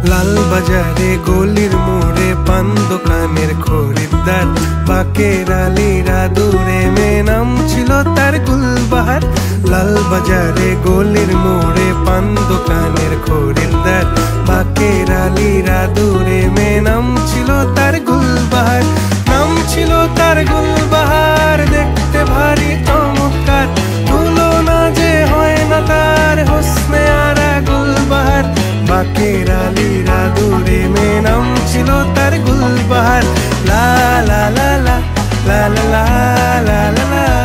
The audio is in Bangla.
লাল বাজারে গলির মোড়ে পান দোকানের খরিদ্দার, বাকের আলীরা দূরে মেয়ে নাম ছিল তার গুলবাহার। লাল বাজারে গলির মোড়ে পান দোকানের খরিদ্দার, বাকের আলীরা দূরে মেয়ে নাম ছিল তার গুলবাহার। নাম ছিল তার গুলবাহার, দেখতে ভারী চমৎকার, তুলনা যে হয় না তার হোসনে আরা গুলবাহার। বাকের আলীরা দূরে মেয়ে নাম ছিল তার গুলবাহার। লা লা লা লা লা লা লা লা লা।